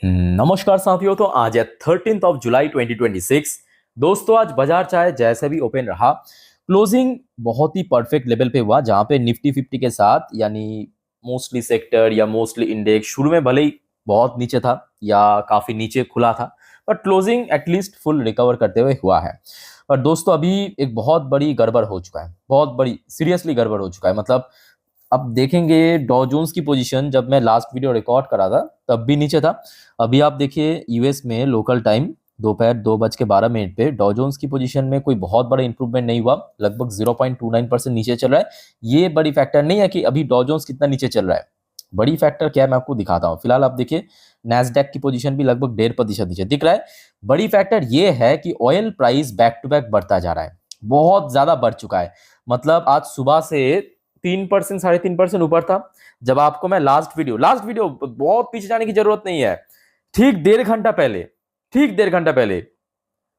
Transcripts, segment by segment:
नमस्कार साथियों। तो आज है 13 जुलाई 2026। दोस्तों आज बाजार चाहे जैसे भी ओपन रहा, क्लोजिंग बहुत ही परफेक्ट लेवल पे हुआ, जहां पे निफ्टी 50 के साथ यानी मोस्टली सेक्टर या मोस्टली इंडेक्स शुरू में भले ही बहुत नीचे था या काफी नीचे खुला था, पर क्लोजिंग एटलीस्ट फुल रिकवर करते हुए हुआ है। पर दोस्तों अभी एक बहुत बड़ी गड़बड़ हो चुका है, बहुत बड़ी सीरियसली गड़बड़ हो चुका है। मतलब अब देखेंगे डॉ जोन्स की पोजीशन, जब मैं लास्ट वीडियो रिकॉर्ड करा था तब भी नीचे था। अभी आप देखिए यूएस में लोकल टाइम दोपहर 2:12 पे डॉ जोन्स की पोजीशन में कोई बहुत बड़ा इंप्रूवमेंट नहीं हुआ, लगभग 0.29% नीचे चल रहा है। ये बड़ी फैक्टर नहीं है कि अभी डॉ जोन्स कितना नीचे चल रहा है। बड़ी फैक्टर क्या है मैं आपको दिखाता हूँ। फिलहाल आप देखिए नैस्डैक की पोजीशन भी लगभग 1.5% नीचे दिख रहा है। बड़ी फैक्टर ये है कि oil price back to back बढ़ता जा रहा है, बहुत ज्यादा बढ़ चुका है। मतलब आज सुबह से 3% 3.5% ऊपर था। जब आपको मैं लास्ट वीडियो बहुत पीछे जाने की जरूरत नहीं है, ठीक 1.5 घंटा पहले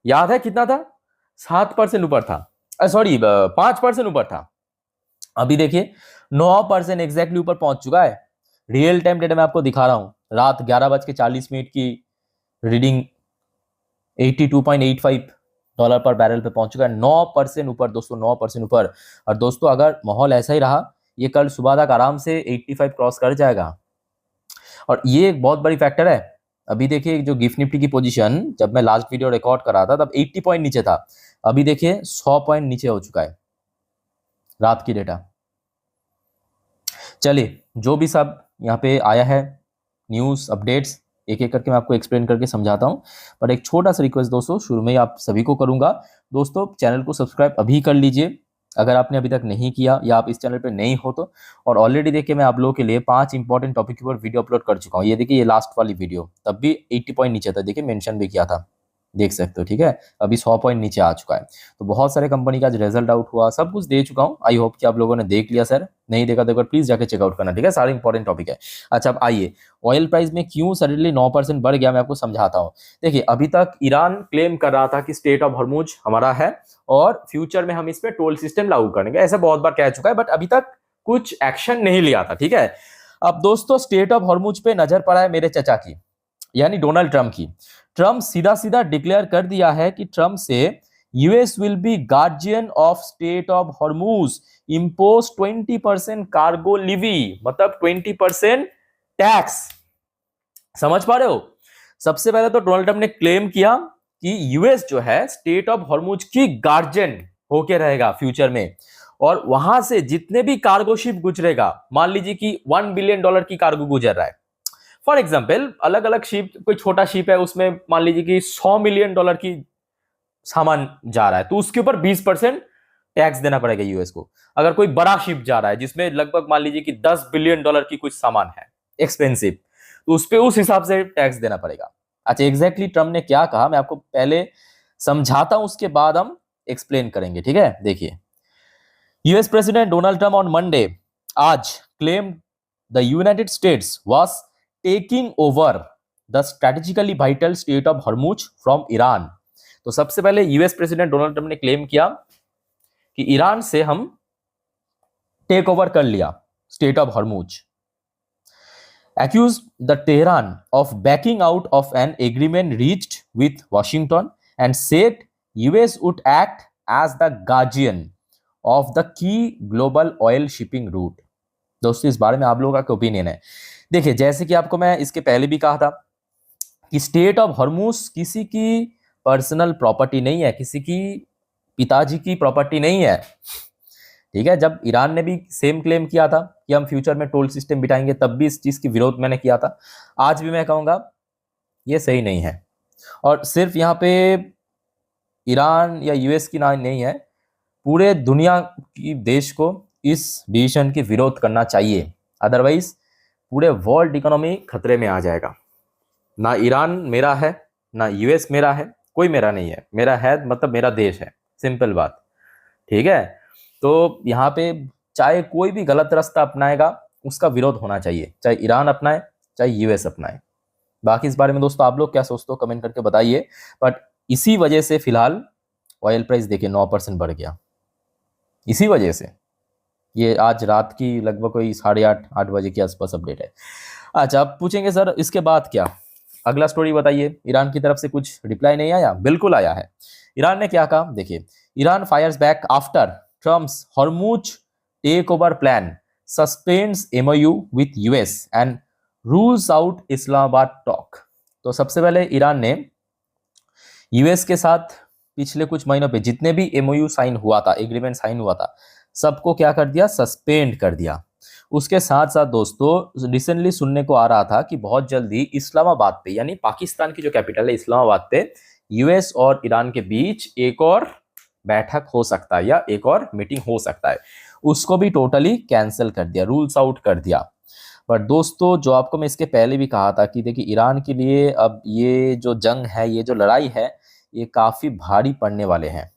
याद है कितना था? 7% ऊपर था, सॉरी 5% ऊपर था। अभी देखिए 9% एग्जैक्टली ऊपर पहुंच चुका है। रियल टाइम डेटा मैं आपको दिखा रहा हूं, रात 11:40 की रीडिंग 82.85 डॉलर पर बैरल पे पहुंच चुका है। 9% ऊपर दोस्तों, 9% ऊपर। और दोस्तों अगर माहौल ऐसा ही रहा, ये कल सुबह तक आराम से 85 क्रॉस कर जाएगा। और ये एक बहुत बड़ी फैक्टर है। अभी देखिए जो गिफ्ट निफ्टी की पोजीशन, जब मैं लास्ट वीडियो रिकॉर्ड कर रहा था तब 80 पॉइंट नीचे था। अभी देखिए 100 पॉइंट नीचे हो चुका है रात की डेटा। चलिए जो भी सब यहाँ पे आया है न्यूज़ अपडेट्स, एक एक करके मैं आपको एक्सप्लेन करके समझाता हूँ। पर एक छोटा सा रिक्वेस्ट दोस्तों शुरू में ही आप सभी को करूंगा, दोस्तों चैनल को सब्सक्राइब अभी कर लीजिए अगर आपने अभी तक नहीं किया या आप इस चैनल पे नहीं हो तो। और ऑलरेडी देखिए मैं आप लोगों के लिए 5 इंपॉर्टेंट टॉपिक के ऊपर वीडियो अपलोड कर चुका हूँ। ये देखिए ये लास्ट वाली वीडियो, तब भी 80 पॉइंट नीचे था, देखिए मेंशन भी किया था, देख सकते हो। ठीक है, अभी 100 पॉइंट नीचे आ चुका है। तो बहुत सारे कंपनी का आज रिजल्ट आउट हुआ, सब कुछ दे चुका हूँ। आई होप कि आप लोगों ने देख लिया। सर नहीं देखा तो प्लीज जाके चेकआउट करना, ठीक है, सारे इंपॉर्टेंट टॉपिक है। अच्छा अब आइए ऑयल प्राइस में क्यों सडनली 9% बढ़ गया, मैं आपको समझाता हूँ। देखिए अभी तक ईरान क्लेम कर रहा था कि स्टेट ऑफ हॉर्मुज हमारा है और फ्यूचर में हम इस पे टोल सिस्टम लागू करेंगे, ऐसा बहुत बार कह चुका है, बट अभी तक कुछ एक्शन नहीं लिया था। ठीक है, अब दोस्तों स्टेट ऑफ हॉर्मुज पे नजर पड़ा है मेरे चचा की, यानी डोनाल्ड ट्रम्प की। ट्रम्प सीधा सीधा डिक्लेयर कर दिया है कि ट्रम्प से US will be guardian of state of Hormuz, impose 20% cargo Levi, मतलब 20% टैक्स। समझ पा रहे हो? सबसे पहले तो डोनाल्ड ट्रम्प ने क्लेम किया कि यूएस जो है स्टेट ऑफ हॉर्मुज की गार्जियन होके रहेगा फ्यूचर में, और वहां से जितने भी कार्गो शिप गुजरेगा, मान लीजिए कि $1 बिलियन की कार्गो गुजर रहा है फॉर एग्जाम्पल, अलग अलग शिप, कोई छोटा शिप है उसमें मान लीजिए कि $100 मिलियन की सामान जा रहा है, तो उसके ऊपर 20% टैक्स देना पड़ेगा यूएस को। अगर कोई बड़ा शिप जा रहा है जिसमें लगभग मान लीजिए कि $10 बिलियन की कुछ सामान है एक्सपेंसिव, तो उस पर उस हिसाब से टैक्स देना पड़ेगा। अच्छा एग्जैक्टली ट्रम्प ने क्या कहा मैं आपको पहले समझाता हूं, उसके बाद हम एक्सप्लेन करेंगे। ठीक है, देखिए US president Donald Trump on Monday आज claim the United States was taking over the strategically vital state of Hormuz from Iran. तो सबसे पहले यूएस प्रेसिडेंट डोनाल्ड ट्रम्प ने क्लेम किया कि ईरान से हम टेक ओवर कर लिया state of Hormuz, accused the Tehran of backing out of an agreement reached with Washington and said US would act as the guardian of the key global oil shipping route। दोस्तों इस बारे में आप लोगों का क्या ओपिनियन है? देखिए जैसे कि आपको मैं इसके पहले भी कहा था कि स्टेट ऑफ हॉर्मुज किसी की पर्सनल प्रॉपर्टी नहीं है, किसी की पिताजी की प्रॉपर्टी नहीं है। ठीक है, जब ईरान ने भी सेम क्लेम किया था कि हम फ्यूचर में टोल सिस्टम बिठाएंगे, तब भी इस चीज की विरोध मैंने किया था। आज भी मैं कहूंगा ये सही नहीं है। और सिर्फ यहाँ पे ईरान या यूएस की ना नहीं है, पूरे दुनिया की देश को इस डिसीजन की विरोध करना चाहिए, अदरवाइज पूरे वर्ल्ड इकोनॉमी खतरे में आ जाएगा। ना ईरान मेरा है, ना यूएस मेरा है, कोई मेरा नहीं है। मेरा है मतलब मेरा देश है, सिंपल बात। ठीक है, तो यहाँ पे चाहे कोई भी गलत रास्ता अपनाएगा उसका विरोध होना चाहिए, चाहे ईरान अपनाए चाहे यूएस अपनाए। बाकी इस बारे में दोस्तों आप लोग क्या सोचते हो कमेंट करके बताइए। बट इसी वजह से फिलहाल ऑयल प्राइस देखिए 9% बढ़ गया, इसी वजह से। ये आज रात की लगभग कोई 8:30 8 बजे के आसपास अपडेट है। अच्छा आप पूछेंगे सर इसके बाद क्या? अगला स्टोरी बताइए, ईरान की तरफ से कुछ रिप्लाई नहीं आया? बिल्कुल आया है। ईरान ने क्या कहा, देखिए, Iran fires back after Trump's Hormuz take over plan, suspends MoU with US and rules out Islamabad talk. तो सबसे पहले ईरान ने यूएस के साथ पिछले कुछ महीनों पे जितने भी एमओयू साइन हुआ था, एग्रीमेंट साइन हुआ था, सबको क्या कर दिया, सस्पेंड कर दिया। उसके साथ साथ दोस्तों रिसेंटली सुनने को आ रहा था कि बहुत जल्दी इस्लामाबाद पे, यानी पाकिस्तान की जो कैपिटल है इस्लामाबाद पे, यूएस और ईरान के बीच एक और बैठक हो सकता है या एक और मीटिंग हो सकता है। उसको भी टोटली कैंसिल कर दिया, रूल्स आउट कर दिया। पर दोस्तों जो आपको मैं इसके पहले भी कहा था कि देखिए ईरान के लिए अब ये जो जंग है, ये जो लड़ाई है, ये काफी भारी पड़ने वाले हैं।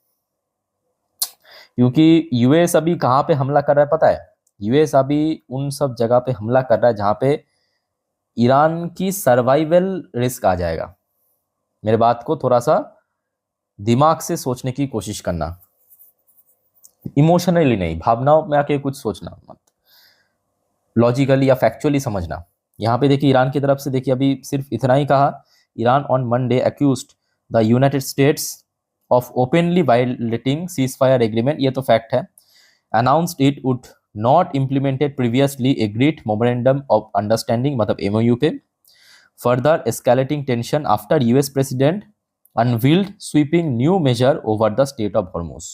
क्योंकि यूएस अभी कहाँ पे हमला कर रहा है पता है? यूएस अभी उन सब जगह पे हमला कर रहा है जहां पे ईरान की सर्वाइवल रिस्क आ जाएगा। मेरे बात को थोड़ा सा दिमाग से सोचने की कोशिश करना, इमोशनली नहीं, भावनाओं में आके कुछ सोचना मत, लॉजिकली या फैक्चुअली समझना। यहाँ पे देखिए ईरान की तरफ से देखिए अभी सिर्फ इतना ही कहा, Iran on Monday accused the United states of openly violating cease fire agreement, ये तो फैक्ट है, announced it would not implemented previously agreed memorandum of understanding मतलब MOU पे, further escalating tension after US president unveiled sweeping new measure over the state of Hormuz।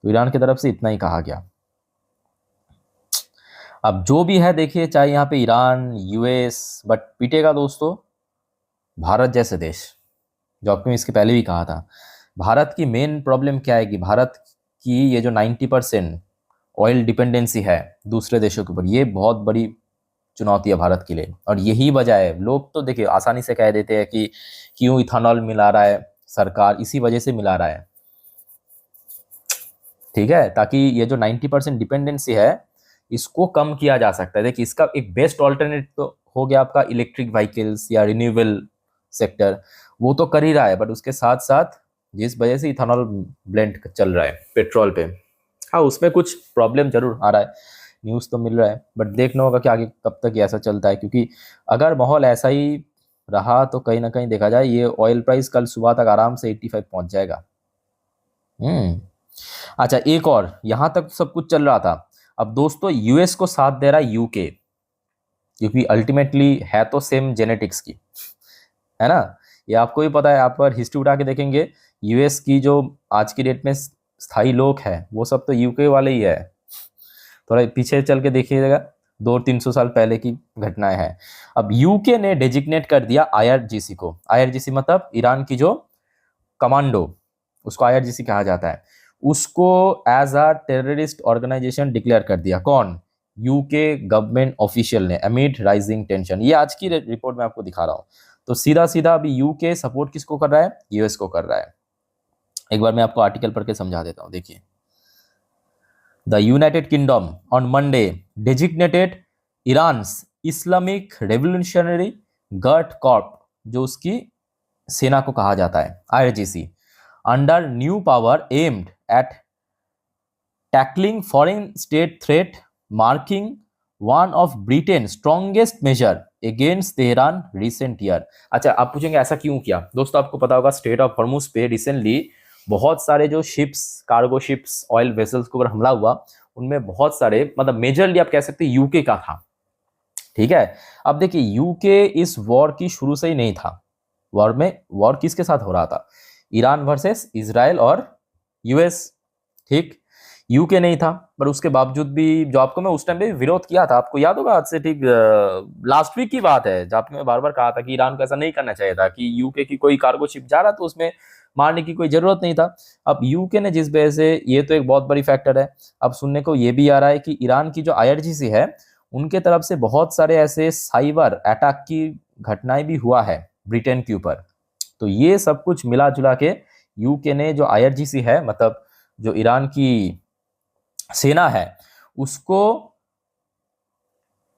तो Iran की तरफ से इतना ही कहा गया। अब जो भी है देखिए, चाहे यहाँ पे ईरान यूएस, बट पीटेगा दोस्तों भारत जैसे देश, जो आपने इसके पहले भी कहा था। भारत की मेन प्रॉब्लम क्या है कि भारत की ये जो 90% ऑयल डिपेंडेंसी है दूसरे देशों के ऊपर, ये बहुत बड़ी चुनौती है भारत के लिए। और यही वजह है, लोग तो देखिए आसानी से कह देते हैं कि क्यों इथेनॉल मिला रहा है सरकार, इसी वजह से मिला रहा है, ठीक है, ताकि ये जो 90% डिपेंडेंसी है इसको कम किया जा सकता है। देखिए इसका एक बेस्ट ऑल्टरनेट तो हो गया आपका इलेक्ट्रिक व्हीकल्स या रिन्यूएबल सेक्टर, वो तो कर ही रहा है, बट उसके साथ साथ जिस वजह से इथेनॉल ब्लेंड चल रहा है पेट्रोल पे, हाँ उसमें कुछ प्रॉब्लम जरूर आ रहा है, न्यूज़ तो मिल रहा है, बट देखना होगा कि आगे कब तक ये ऐसा चलता है। क्योंकि अगर माहौल ऐसा ही रहा तो कहीं ना कहीं देखा जाए ये ऑयल प्राइस कल सुबह तक आराम से 85 पहुंच जाएगा। अच्छा, एक और, यहां तक सब कुछ चल रहा था, अब दोस्तों यूएस को साथ दे रहा है यूके, क्योंकि अल्टीमेटली है तो सेम जेनेटिक्स की, है ना, ये आपको भी पता है। आप पर हिस्ट्री उठा के देखेंगे, यूएस की जो आज की डेट में स्थायी लोग हैं वो सब तो यूके वाले ही है। थोड़ा पीछे चल के देखिएगा, 200-300 साल पहले की घटनाएं हैं। अब यूके ने डेजिग्नेट कर दिया आईआरजीसी को, आईआरजीसी मतलब ईरान की जो कमांडो, उसको आईआरजीसी कहा जाता है, उसको as a terrorist organisation declare कर दिया। कौन? यूके गवर्नमेंट ऑफिशियल ने, अमिड राइजिंग टेंशन। ये आज की रिपोर्ट में आपको दिखा रहा हूं। तो सीधा सीधा अभी यूके सपोर्ट किसको कर रहा है? यूएस को कर रहा है। एक बार मैं आपको आर्टिकल पढ़ के समझा देता हूं, देखिए। The United Kingdom on Monday designated Iran's Islamic Revolutionary Guard Corp, जो उसकी सेना को कहा जाता है, IRGC, under new power aimed at tackling foreign state threat, marking one of Britain strongest measure against Tehran recent year. अच्छा, आप पूछेंगे ऐसा क्यों किया? दोस्तों आपको पता होगा स्टेट ऑफ हॉर्मुज पे रिसेंटली बहुत सारे जो ships, cargo ships, oil vessels के ऊपर हमला हुआ, उनमें बहुत सारे, मतलब मेजरली आप कह सकते हैं यूके का था, ठीक है। अब देखिए यूके इस वॉर की शुरू से ही नहीं था, वॉर में, वॉर किसके साथ हो रहा था? ईरान वर्सेस इजराइल और यूएस, ठीक। यूके नहीं था, पर उसके बावजूद भी, जो आपको मैं उस टाइम पे विरोध किया था, आपको याद होगा, आज से ठीक लास्ट वीक की बात है, जहाँ पे मैं बार बार कहा था कि ईरान को ऐसा नहीं करना चाहिए था कि यूके की कोई कार्गो शिप जा रहा तो उसमें मारने की कोई जरूरत नहीं था। अब यूके ने जिस वजह से, ये तो एक बहुत बड़ी फैक्टर है। अब सुनने को ये भी आ रहा है कि ईरान की जो आईआरजीसी है उनके तरफ से बहुत सारे ऐसे साइबर अटैक की घटनाएं भी हुआ है ब्रिटेन के ऊपर। तो ये सब कुछ मिला जुला के यूके ने जो आईआरजीसी है, मतलब जो ईरान की सेना है, उसको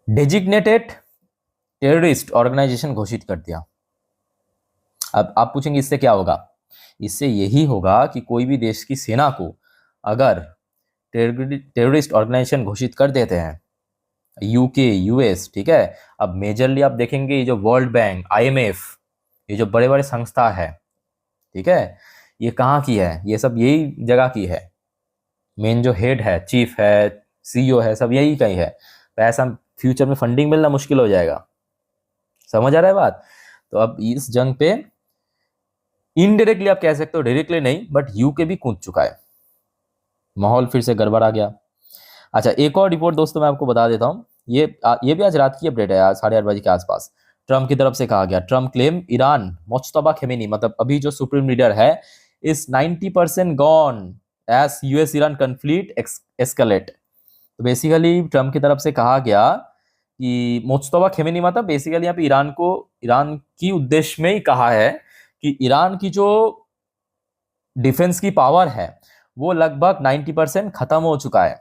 डेजिग्नेटेड टेररिस्ट ऑर्गेनाइजेशन घोषित कर दिया। अब आप पूछेंगे इससे क्या होगा? इससे यही होगा कि कोई भी देश की सेना को अगर टेररिस्ट ऑर्गेनाइजेशन घोषित कर देते हैं, यूके, यूएस, ठीक है। अब मेजरली आप देखेंगे जो वर्ल्ड बैंक, आईएमएफ, ये जो बड़े बड़े संस्था है, ठीक है, ये कहाँ की है, ये सब यही जगह की है। मेन जो हेड है, चीफ है, सीईओ है, सब यही कहीं है। तो ऐसा फ्यूचर में फंडिंग मिलना मुश्किल हो जाएगा। समझ आ रहा है बात? तो अब इस जंग पे इनडायरेक्टली आप कह सकते हो, डायरेक्टली नहीं, बट यूके भी कूद चुका है। माहौल फिर से गड़बड़ा गया। अच्छा, एक और रिपोर्ट दोस्तों मैं आपको बता देता हूँ। ये भी आज रात की अपडेट है, आज 8:30 बजे के आसपास। ट्रम्प की तरफ से कहा गया, Trump claim Iran Mojtaba Khamenei, मतलब अभी जो सुप्रीम लीडर है, is 90% gone as US Iran conflict escalate. तो बेसिकली ट्रम्प की तरफ से कहा गया कि मुज्तबा खेमेनी, मतलब बेसिकली यहाँ पे ईरान की उद्देश्य में ही कहा है कि ईरान की जो डिफेंस की पावर है वो लगभग 90% खत्म हो चुका है,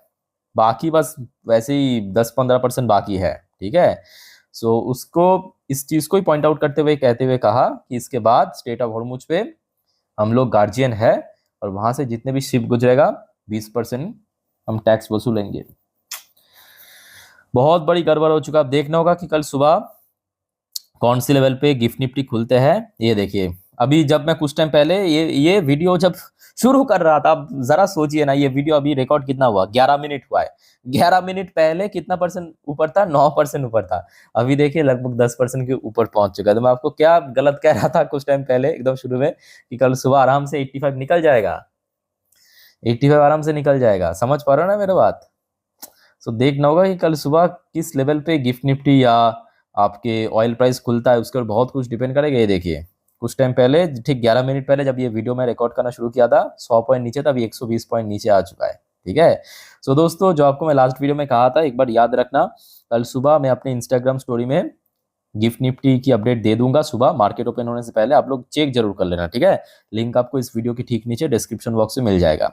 बाकी बस वैसे ही 10-15% बाकी है, ठीक है। सो उसको, इस चीज को ही पॉइंट आउट करते हुए कहते हुए कहा कि इसके बाद स्टेट ऑफ हॉर्मुज पे हम लोग गार्जियन है, और वहां से जितने भी शिप गुजरेगा 20% हम टैक्स वसूलेंगे। बहुत बड़ी गड़बड़ हो चुका। अब देखना होगा कि कल सुबह कौन सी लेवल पे गिफ्ट निफ्टी खुलते हैं। ये देखिए, अभी जब मैं कुछ टाइम पहले ये वीडियो जब शुरू कर रहा था, अब जरा सोचिए ना, ये वीडियो अभी रिकॉर्ड कितना हुआ, 11 मिनट हुआ है। 11 मिनट पहले कितना परसेंट ऊपर था? 9% ऊपर था। अभी देखिए लगभग 10% के ऊपर पहुंच चुका है। तो मैं आपको क्या गलत कह रहा था कुछ टाइम पहले एकदम शुरू में, कि कल सुबह आराम से 85 निकल जाएगा, 85 आराम से निकल जाएगा। समझ पा रहे हो ना मेरे बात? सो देखना होगा कि कल सुबह किस लेवल पे गिफ्ट निफ्टी या आपके ऑयल प्राइस खुलता है, उसके ऊपर बहुत कुछ डिपेंड करेगा। ये देखिए, कुछ टाइम पहले, ठीक 11 मिनट पहले जब ये वीडियो मैं रिकॉर्ड करना शुरू किया था, 100 पॉइंट नीचे था, अभी 120 पॉइंट नीचे आ चुका है, ठीक है। सो दोस्तों, जो आपको मैं लास्ट वीडियो में कहा था, एक बार याद रखना, कल सुबह मैं अपने इंस्टाग्राम स्टोरी में गिफ्ट निफ्टी की अपडेट दे दूंगा। सुबह मार्केट ओपन होने से पहले आप लोग चेक जरूर कर लेना, ठीक है। लिंक आपको इस वीडियो के ठीक नीचे डिस्क्रिप्शन बॉक्स में मिल जाएगा।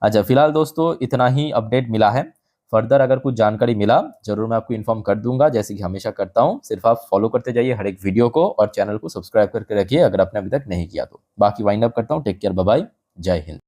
अच्छा, फिलहाल दोस्तों इतना ही अपडेट मिला है। फर्दर अगर कुछ जानकारी मिला जरूर मैं आपको इन्फॉर्म कर दूंगा, जैसे कि हमेशा करता हूं। सिर्फ आप फॉलो करते जाइए हर एक वीडियो को, और चैनल को सब्सक्राइब करके रखिए अगर आपने अभी तक नहीं किया तो। बाकी वाइंड अप करता हूं। टेक केयर, बाय बाय, जय हिंद।